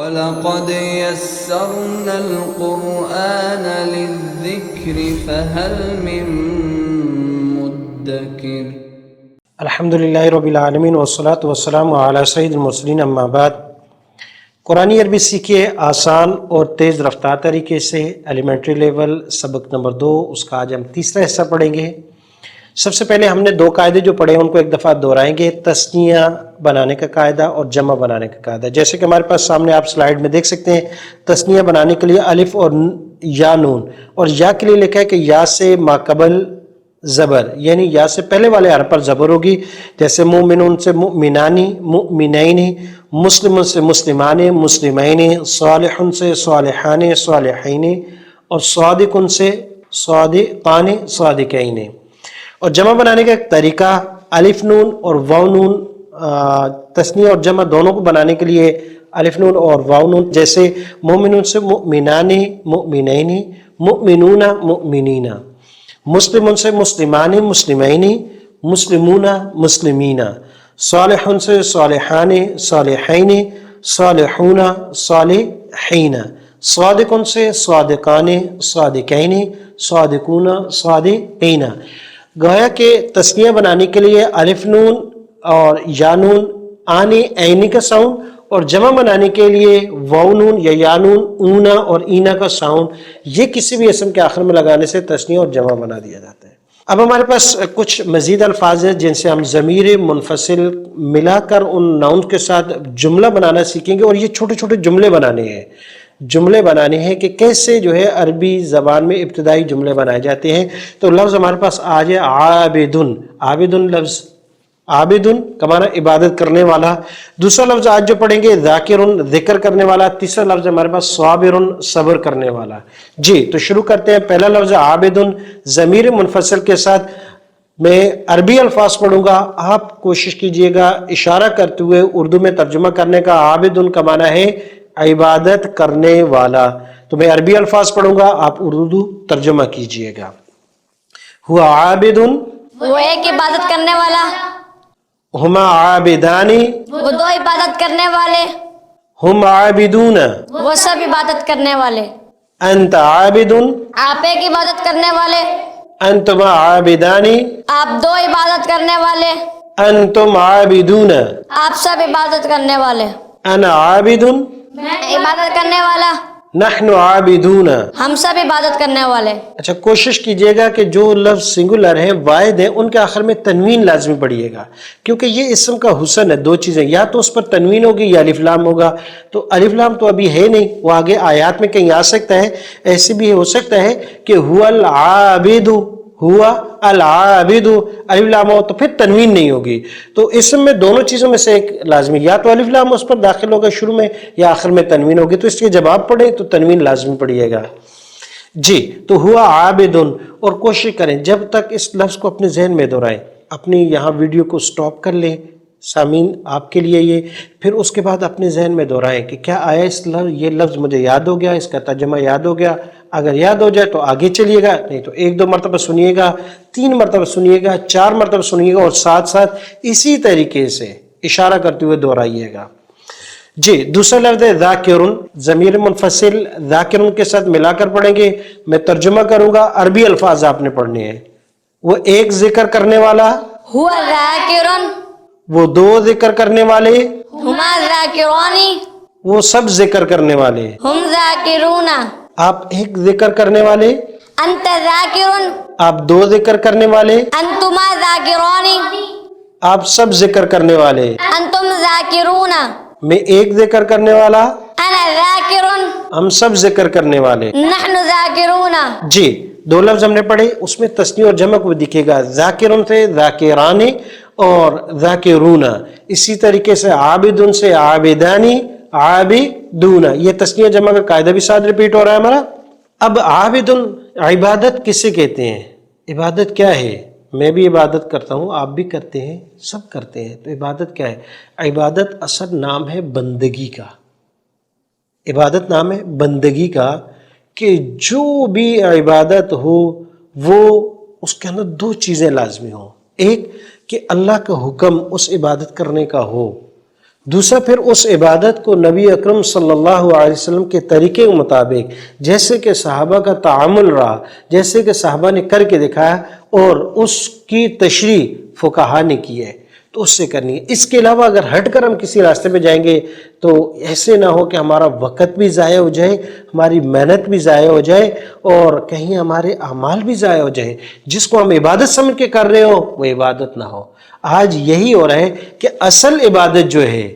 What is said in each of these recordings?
وَلَقَدْ يَسَّرْنَا الْقُرْآنَ لِلذِّكْرِ فَهَلْ مِن مُّدَّكِرٍ۔ الحمدللہ رب العالمین والصلاة والسلام علی سید المرسلین، اما بعد۔ قرآنی عربی سیکھیے آسان اور تیز رفتار طریقے سے، ایلیمنٹری لیول، سبق نمبر 2، اس کا آج ہم تیسرا حصہ پڑھیں گے۔ سب سے پہلے ہم نے 2 قاعدے جو پڑھے ہیں ان کو ایک دفعہ دہرائیں گے، تثنیہ بنانے کا قاعدہ اور جمع بنانے کا قاعدہ۔ جیسے کہ ہمارے پاس سامنے آپ سلائیڈ میں دیکھ سکتے ہیں، تثنیہ بنانے کے لیے الف اور یا نون، اور یا کے لیے لکھا ہے کہ یا سے ماقبل زبر، یعنی یا سے پہلے والے حرف پر زبر ہوگی، جیسے مومنون سے مؤمنانی، مؤمنین، مسلمون سے مسلمان، مسلمین، صالحون سے صالحان، صالحین، اور صادقون سے صادقان، صادقین۔ اور جمع بنانے کا ایک طریقہ، الف نون اور واو نون، تثنیہ اور جمع دونوں کو بنانے کے لیے الف نون اور واو نون، جیسے مومنون سے مؤمنان، مؤمنین، مؤمنون، مؤمنین، مسلمون سے مسلمان، مسلمین، مسلمون، مسلمین، صالحون سے صالحان، صالحین، صالحون، صالحین، صادقون سے صادقان، صادقین، صادقون، صادقین۔ گویا کہ تثنیہ بنانے کے لیے الف نون اور یا نون آنے عینی کا ساؤنڈ، اور جمع بنانے کے لیے واو نون یا یا نون اونا اور اینا کا ساؤنڈ، یہ کسی بھی اسم کے آخر میں لگانے سے تثنیہ اور جمع بنا دیا جاتا ہے۔ اب ہمارے پاس کچھ مزید الفاظ ہیں جن سے ہم ضمیر منفصل ملا کر ان ناؤن کے ساتھ جملہ بنانا سیکھیں گے، اور یہ چھوٹے چھوٹے جملے بنانے ہیں کہ کیسے جو ہے عربی زبان میں ابتدائی جملے بنائے جاتے ہیں۔ تو لفظ ہمارے پاس آج ہے عابدن، عابدن لفظ، عابدن کا معنی عبادت کرنے والا۔ دوسرا لفظ آج جو پڑھیں گے ذاکرن، ذکر کرنے والا۔ تیسرا لفظ ہمارے پاس صابرن، صبر کرنے والا۔ جی تو شروع کرتے ہیں۔ پہلا لفظ عابدن، ضمیر منفصل کے ساتھ میں عربی الفاظ پڑھوں گا، آپ کوشش کیجئے گا اشارہ کرتے ہوئے اردو میں ترجمہ کرنے کا۔ عابدن کا معنی ہے عبادت کرنے والا، تو میں عربی الفاظ پڑھوں گا، آپ اردو ترجمہ کیجئے گا۔ ہوا عابدن، وہ ایک عبادت کرنے والا۔ ہما عابدانی، وہ 2 عبادت کرنے والے۔ ہم عابدون، وہ سب عبادت کرنے والے۔ انت عابدن، آپ ایک عبادت کرنے والے۔ انتم عابدانی، آپ 2 عبادت کرنے والے۔ انتم عابدون، آپ سب عبادت کرنے والے۔ انا عابدن، عبادت کرنے والا، نحن عابدون۔ ہم سب عبادت کرنے والے۔ اچھا کوشش کیجئے گا کہ جو لفظ سنگولر ہیں، واحد ہیں، ان کے آخر میں تنوین لازمی پڑھیے گا، کیونکہ یہ اسم کا حسن ہے۔ 2 چیزیں، یا تو اس پر تنوین ہوگی یا الف لام ہوگا۔ تو الف لام تو ابھی ہے نہیں، وہ آگے آیات میں کہیں آ سکتا ہے۔ ایسے بھی ہو سکتا ہے کہ ہوا العابد، ہوا العابد، الف لام ہو تو پھر تنوین نہیں ہوگی۔ تو اسم میں دونوں چیزوں میں سے ایک لازمی، یا تو الف لام اس پر داخل ہوگا شروع میں، یا آخر میں تنوین ہوگی۔ تو اس کے جب آپ پڑھیں تو تنوین لازمی پڑھیے گا۔ جی تو ہوا عابدن، اور کوشش کریں جب تک اس لفظ کو اپنے ذہن میں دہرائیں، اپنی یہاں ویڈیو کو سٹاپ کر لیں سامعین آپ کے لیے یہ، پھر اس کے بعد اپنے ذہن میں دہرائیں کہ کیا آیا یہ لفظ مجھے یاد ہو گیا، اس کا ترجمہ یاد ہو گیا۔ اگر یاد ہو جائے تو آگے چلیے گا، نہیں تو 1-2 مرتبہ سنیے گا، 3 مرتبہ سنیے گا، 4 مرتبہ سنیے گا، اور ساتھ ساتھ اسی طریقے سے اشارہ کرتے ہوئے دہرائیے گا۔ جی دوسرا لفظ ہے ذاکرن، ضمیر منفصل ذاکرن کے ساتھ ملا کر پڑھیں گے۔ میں ترجمہ کروں گا، عربی الفاظ آپ نے پڑھنے ہیں۔ وہ ایک ذکر کرنے والا، ہوا ذاکرن، وہ 2 ذکر کرنے والے، ہما ذاکرانی، وہ سب ذکر کرنے والے۔ ہم ذاکرون، آپ ایک ذکر کرنے والے، انت ذاکرن، آپ 2 ذکر کرنے والے، انتما ذاکرانی، آپ سب ذکر کرنے والے۔ انتم ذاکرون، میں ایک ذکر کرنے والا، انا ذاکرن، ہم سب ذکر کرنے والے۔ نحن ذاکرون۔ جی 2 لفظ ہم نے پڑھے، اس میں تثنیہ اور جمع کو دکھے گا، ذاکرن سے ذاکرانی اور ذاکرون۔ اسی طریقے سے عابدن سے عابدانی، عابدون۔ یہ تثنیہ جمع کا قاعدہ بھی ساتھ ریپیٹ ہو رہا ہے ہمارا۔ اب عابدن، عبادت کسے کہتے ہیں؟ عبادت کیا ہے؟ میں بھی عبادت کرتا ہوں، آپ بھی کرتے ہیں، سب کرتے ہیں۔ تو عبادت کیا ہے؟ عبادت اصل نام ہے بندگی کا۔ عبادت نام ہے بندگی کا، کہ جو بھی عبادت ہو وہ اس کے اندر 2 چیزیں لازمی ہوں۔ ایک کہ اللہ کا حکم اس عبادت کرنے کا ہو، دوسرا پھر اس عبادت کو نبی اکرم صلی اللہ علیہ وسلم کے طریقے کے مطابق جیسے کہ صحابہ کا تعامل رہا، جیسے کہ صحابہ نے کر کے دکھایا اور اس کی تشریح فقہا نے کی ہے تو اس سے کرنی ہے۔ اس کے علاوہ اگر ہٹ کر ہم کسی راستے پہ جائیں گے تو ایسے نہ ہو کہ ہمارا وقت بھی ضائع ہو جائے، ہماری محنت بھی ضائع ہو جائے اور کہیں ہمارے اعمال بھی ضائع ہو جائے۔ جس کو ہم عبادت سمجھ کے کر رہے ہو وہ عبادت نہ ہو۔ آج یہی ہو رہا ہے کہ اصل عبادت جو ہے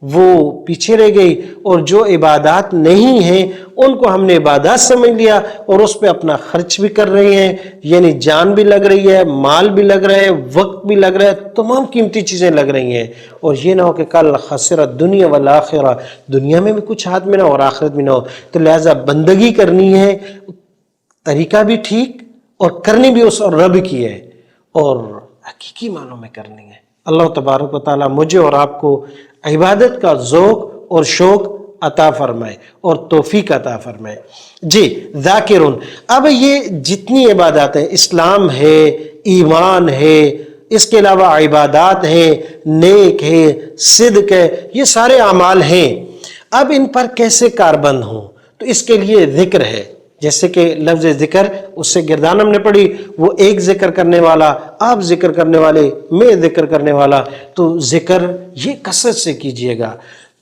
وہ پیچھے رہ گئی اور جو عبادات نہیں ہیں ان کو ہم نے عبادات سمجھ لیا اور اس پہ اپنا خرچ بھی کر رہے ہیں، یعنی جان بھی لگ رہی ہے، مال بھی لگ رہا ہے، وقت بھی لگ رہا ہے، تمام قیمتی چیزیں لگ رہی ہیں اور یہ نہ ہو کہ کل خسرت دنیا والآخرہ، دنیا میں بھی کچھ ہاتھ میں نہ ہو اور آخرت میں نہ ہو۔ تو لہٰذا بندگی کرنی ہے، طریقہ بھی ٹھیک اور کرنی بھی اس اور رب کی ہے اور حقیقی معنوں میں کرنی ہے۔ اللہ تبارک و تعالیٰ مجھے اور آپ کو عبادت کا ذوق اور شوق عطا فرمائے اور توفیق عطا فرمائے۔ جی ذاکرون، اب یہ جتنی عبادات ہیں، اسلام ہے، ایمان ہے، اس کے علاوہ عبادات ہیں، نیک ہے، صدق ہے، یہ سارے اعمال ہیں۔ اب ان پر کیسے کاربند ہوں تو اس کے لیے ذکر ہے، جیسے کہ لفظ ذکر اس سے گردان ہم نے پڑھی، وہ ایک ذکر کرنے والا، آپ ذکر کرنے والے، میں ذکر کرنے والا، تو ذکر یہ کثرت سے کیجئے گا۔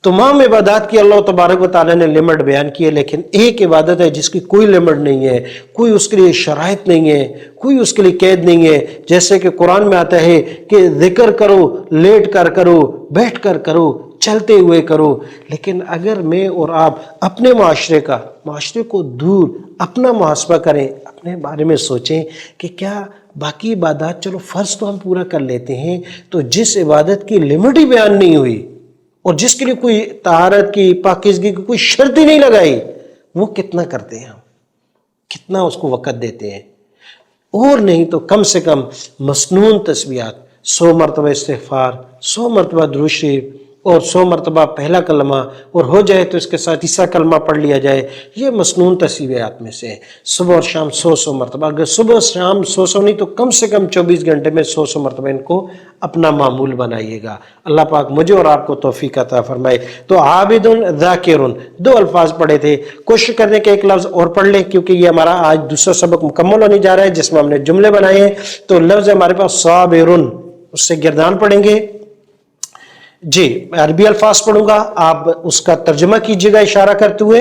تمام عبادات کی اللہ تبارک و تعالیٰ نے لمٹ بیان کی ہے، لیکن ایک عبادت ہے جس کی کوئی لمٹ نہیں ہے، کوئی اس کے لیے شرائط نہیں ہے، کوئی اس کے لیے قید نہیں ہے۔ جیسے کہ قرآن میں آتا ہے کہ ذکر کرو، لیٹ کر کرو، بیٹھ کر کرو، چلتے ہوئے کرو۔ لیکن اگر میں اور آپ اپنے معاشرے کو دور اپنا محاسبہ کریں، اپنے بارے میں سوچیں کہ کیا باقی عبادات، چلو فرض تو ہم پورا کر لیتے ہیں، تو جس عبادت کی لمٹ ہی بیان نہیں ہوئی اور جس کے لیے کوئی طہارت کی، پاکیزگی کی کوئی شرط ہی نہیں لگائی، وہ کتنا کرتے ہیں ہم، کتنا اس کو وقت دیتے ہیں۔ اور نہیں تو کم سے کم مسنون تسبیحات، 100 مرتبہ استغفار، 100 مرتبہ درود شریف اور 100 مرتبہ پہلا کلمہ، اور ہو جائے تو اس کے ساتھ تیسرا کلمہ پڑھ لیا جائے، یہ مسنون تسبیحات میں سے ہے۔ صبح اور شام 100 مرتبہ، اگر صبح اور شام 100 نہیں تو کم سے کم 24 گھنٹے میں 100 مرتبہ ان کو اپنا معمول بنائیے گا۔ اللہ پاک مجھے اور آپ کو توفیق عطا فرمائے۔ تو عابد ذاکر، 2 الفاظ پڑھے تھے، کوشش کرنے کے ایک لفظ اور پڑھ لیں کیونکہ یہ ہمارا آج دوسرا سبق مکمل ہونے جا رہا ہے جس میں ہم نے جملے بنائے ہیں۔ تو لفظ ہمارے پاس صابر، اس سے گردان پڑھیں گے۔ جی عربی الفاظ پڑھوں گا، آپ اس کا ترجمہ کیجیے گا اشارہ کرتے ہوئے۔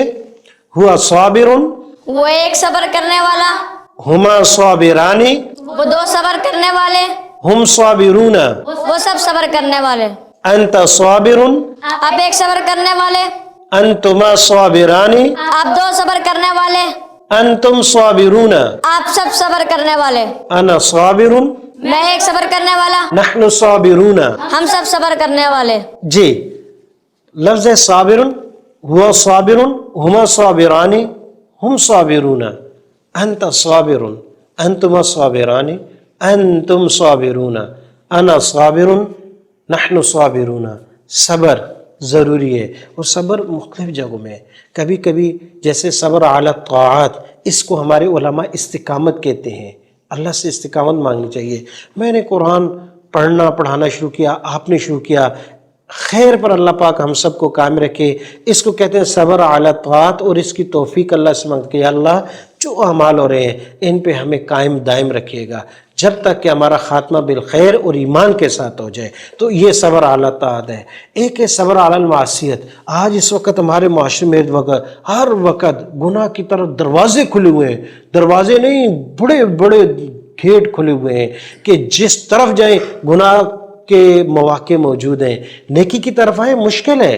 ہوا صابر، وہ ایک صبر کرنے والا، ہما صابرانی، وہ 2 صبر کرنے والے، ہم صابرون، وہ سب صبر کرنے والے۔ انت صابر، آپ ایک صبر کرنے والے، انتما صابرانی، آپ 2 صبر کرنے والے، انتم صابرون، آپ سب صبر کرنے والے۔ انا صابر، میں ایک صبر کرنے والا، نحن صابرون۔ ہم سب صبر کرنے والے۔ جی لفظ صابر، ہوا صابر، ہما صابرانی، ہم صابرون، انت صابر، انتما صابرانی، انتم صابرون، انا صابر، نحن صابرون۔ صبر ضروری ہے اور صبر مختلف جگہوں میں ہے۔ کبھی کبھی جیسے صبر علی الطاعات، اس کو ہمارے علماء استقامت کہتے ہیں، اللہ سے استقامت مانگنی چاہیے۔ میں نے قرآن پڑھانا شروع کیا، آپ نے شروع کیا، خیر پر اللہ پاک ہم سب کو قائم رکھے۔ اس کو کہتے ہیں صبر علی الطاعات، اور اس کی توفیق اللہ سے مانگتے ہیں، اللہ جو اعمال ہو رہے ہیں ان پہ ہمیں قائم دائم رکھیے گا جب تک کہ ہمارا خاتمہ بالخیر اور ایمان کے ساتھ ہو جائے۔ تو یہ صبر علی الطاعات ہے۔ ایک ہے صبر علی المعصیت۔ آج اس وقت ہمارے معاشرے میں ہر وقت گناہ کی طرف دروازے کھلے ہوئے ہیں، دروازے نہیں بڑے بڑے گیٹ کھلے ہوئے ہیں کہ جس طرف جائیں گناہ کے مواقع موجود ہیں۔ نیکی کی طرف آئے مشکل ہے،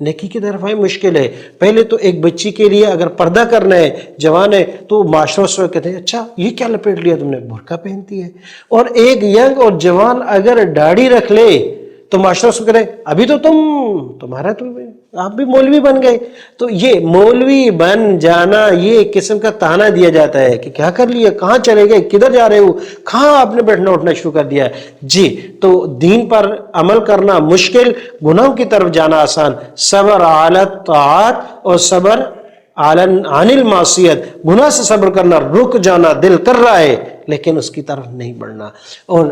نیکی کی طرف آئے مشکل ہے۔ پہلے تو ایک بچی کے لیے اگر پردہ کرنا ہے، جوان ہے، تو معاشرہ سے کہتے ہیں اچھا یہ کیا لپیٹ لیا تم نے، برقع پہنتی ہے۔ اور ایک ینگ اور جوان اگر داڑھی رکھ لے تو معاشرہ سے کہتے ہیں ابھی تو تمہارا تو آپ بھی مولوی بن گئے۔ تو یہ مولوی بن جانا یہ ایک قسم کا تانا دیا جاتا ہے کہ کیا کر لیا، کہاں چلے گئے، کدھر جا رہے ہو، کہاں آپ نے بیٹھنا اٹھنا شروع کر دیا ہے۔ جی تو دین پر عمل کرنا مشکل، گناہوں کی طرف جانا آسان۔ صبر علی الطاعات اور صبر عن المعصیت، گناہ سے صبر کرنا، رک جانا، دل کر رہا ہے لیکن اس کی طرف نہیں بڑھنا۔ اور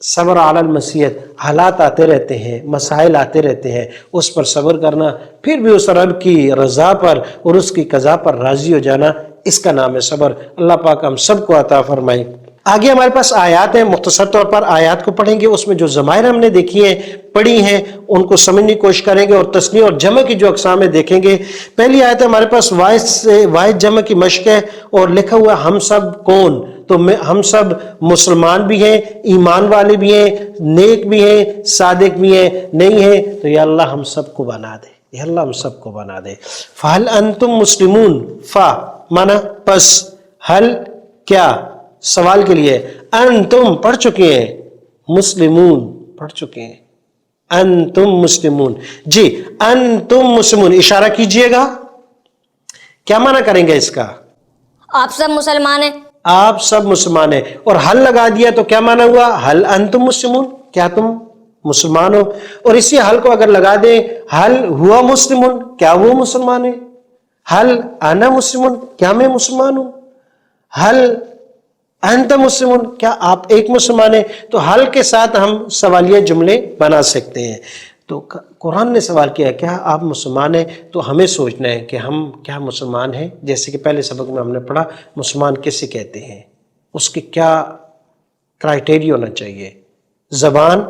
صبر علی المسیت، حالات آتے رہتے ہیں، مسائل آتے رہتے ہیں، اس پر صبر کرنا، پھر بھی اس رب کی رضا پر اور اس کی قضا پر راضی ہو جانا، اس کا نام ہے صبر۔ اللہ پاک ہم سب کو عطا فرمائے۔ آگے ہمارے پاس آیات ہیں، مختصر طور پر آیات کو پڑھیں گے، اس میں جو ضمائر ہم نے دیکھی ہیں، پڑھی ہیں، ان کو سمجھنے کی کوشش کریں گے اور تثنیہ اور جمع کی جو اقسام ہیں دیکھیں گے۔ پہلی آیت ہے ہمارے پاس واحد جمع کی مشق ہے اور لکھا ہوا ہم سب کون، تو ہم سب مسلمان بھی ہیں، ایمان والے بھی ہیں، نیک بھی ہیں، صادق بھی ہیں، نہیں ہیں تو یا اللہ ہم سب کو بنا دے، یا اللہ ہم سب کو بنا دے۔ فَهَلْ أَنْتُمْ مُسْلِمُونَ، فا مانا پس، حل کیا سوال کے لیے، انتم پڑھ چکے ہیں، مسلمون پڑھ چکے ہیں، انتم مسلمون، جی انتم مسلمون اشارہ کیجئے گا، کیا معنی کریں گے اس کا؟ آپ سب مسلمان ہیں۔ آپ سب مسلمان ہیں، اور حل لگا دیا تو کیا معنی ہوا؟ حل انتم مسلمون، کیا تم مسلمان ہو؟ اور اسی حل کو اگر لگا دیں حل ہوا مسلمون، کیا وہ مسلمان ہے؟ حل انا مسلمون، کیا میں مسلمان ہوں؟ حل انت مسلمون، کیا آپ ایک مسلمان ہیں؟ تو حل کے ساتھ ہم سوالیہ جملے بنا سکتے ہیں۔ تو قرآن نے سوال کیا کیا آپ مسلمان ہیں؟ تو ہمیں سوچنا ہے کہ ہم کیا مسلمان ہیں، جیسے کہ پہلے سبق میں ہم نے پڑھا مسلمان کسے کہتے ہیں، اس کی کیا کرائٹیریا ہونا چاہیے، زبان،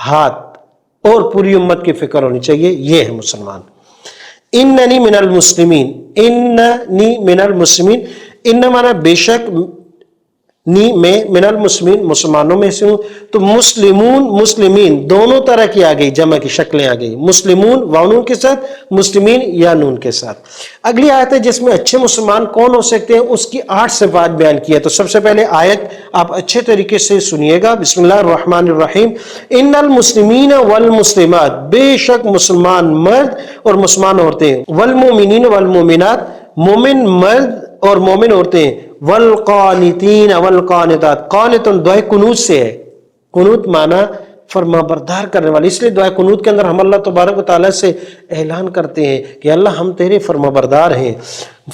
ہاتھ اور پوری امت کی فکر ہونی چاہیے، یہ ہے مسلمان۔ اننی من المسلمین، اننی من المسلمین، ان مانا بے شک، نی میں، من المسلمین مسلمانوں میں سے ہوں، تو مسلمون مسلمین دونوں طرح کی آ گئی، جمع کی شکلیں آ گئی، مسلمون واؤ کے ساتھ، مسلمین یا نون کے ساتھ۔ اگلی آیت ہے جس میں اچھے مسلمان کون ہو سکتے ہیں، اس کی 8 صفات بیان کی ہے۔ تو سب سے پہلے آیت آپ اچھے طریقے سے سنیے گا، بسم اللہ الرحمن الرحیم۔ ان المسلمین والمسلمات، بے شک مسلمان مرد اور مسلمان عورتیں، والمومنین والمومنات، مومن مرد اور مومن عورتیں، والقانتین والقانتات، قانت دعائے قنوت سے ہے، قنوت مانا فرما بردار کرنے والی، اس لیے دعائے قنوت کے اندر ہم اللہ تبارک و تعالیٰ سے اعلان کرتے ہیں کہ اللہ ہم تیرے فرما بردار ہیں،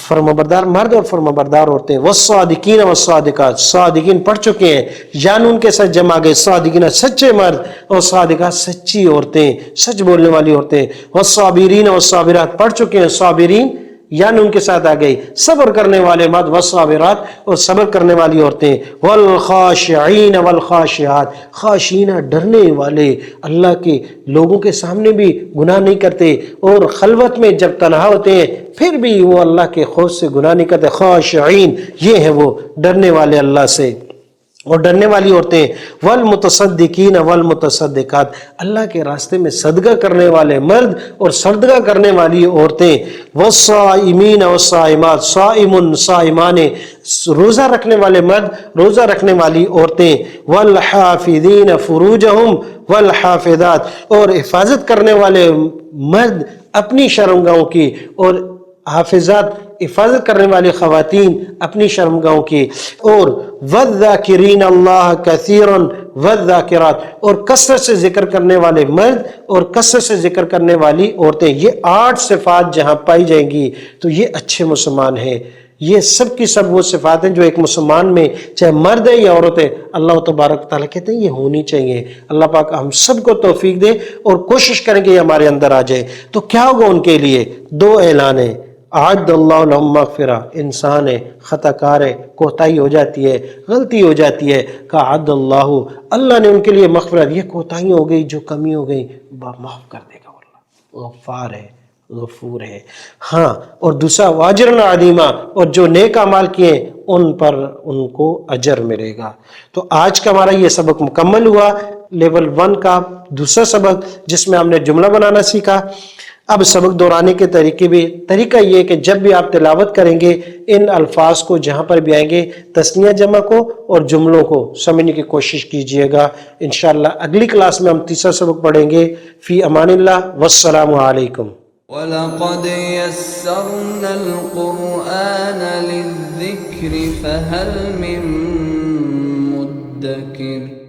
فرما بردار مرد اور فرما بردار عورتیں، والصادقین والصادقات، صادقین پڑھ چکے ہیں، جانون کے ساتھ جمع گئے، صادقین سچے مرد اور صادقات سچی عورتیں، سچ بولنے والی عورتیں، والصابرین والصابرات پڑھ چکے ہیں، صابرین یا ان کے ساتھ آ گئی، صبر کرنے والے مرد، والصابرات اور صبر کرنے والی عورتیں، والخاشعین والخاشعات، خاشعین ڈرنے والے، اللہ کے لوگوں کے سامنے بھی گناہ نہیں کرتے اور خلوت میں جب تنہا ہوتے ہیں پھر بھی وہ اللہ کے خوف سے گناہ نہیں کرتے، خاشعین یہ ہے وہ ڈرنے والے اللہ سے اور ڈرنے والی عورتیں، والمتصدقین والمتصدقات، اللہ کے راستے میں صدقہ کرنے والے مرد اور صدقہ کرنے والی عورتیں، والصائمین والصائمات، صائم صائمان روزہ رکھنے والے مرد، روزہ رکھنے والی عورتیں، والحافظین فروجہم والحافظات، اور حفاظت کرنے والے مرد اپنی شرمگاہوں کی، اور حافظات حفاظت کرنے والی خواتین اپنی شرمگاہوں کی، اور والذاکرین اللہ کثیرا والذاکرات، اور کثرت سے ذکر کرنے والے مرد اور کثرت سے ذکر کرنے والی عورتیں، یہ 8 صفات جہاں پائی جائیں گی تو یہ اچھے مسلمان ہیں۔ یہ سب کی سب وہ صفات ہیں جو ایک مسلمان میں چاہے مرد ہے یا عورت ہے اللہ تبارک تعالیٰ کہتے ہیں یہ ہونی چاہیے۔ اللہ پاک ہم سب کو توفیق دے اور کوشش کریں گے یہ ہمارے اندر آ جائے۔ تو کیا ہوگا ان کے لیے؟ 2 اعلان ہیں، اعد اللہ لہم مغفرہ، انسان ہے، خطا کار ہے، کوتاہی ہو جاتی ہے، غلطی ہو جاتی ہے، کہ اعد اللہ، اللہ نے ان کے لیے مغفرت، یہ کوتاہی ہو گئی جو کمی ہو گئی معاف کر دے گا، اللہ غفار ہے، غفور ہے۔ ہاں، اور دوسرا واجرن عظیما، اور جو نیک اعمال کیے ان پر ان کو اجر ملے گا۔ تو آج کا ہمارا یہ سبق مکمل ہوا، لیول 1 کا دوسرا سبق جس میں ہم نے جملہ بنانا سیکھا۔ اب سبق دہرانے کے طریقہ یہ کہ جب بھی آپ تلاوت کریں گے ان الفاظ کو جہاں پر بھی آئیں گے تثنیہ جمع کو اور جملوں کو سمجھنے کی کوشش کیجئے گا۔ انشاءاللہ اگلی کلاس میں ہم تیسرا سبق پڑھیں گے۔ فی امان اللہ، والسلام علیکم۔ وَلَقَدْ يَسَّرْنَا الْقُرْآنَ لِلذِّكْرِ فَهَلْ مِن مُّدَّكِرٍ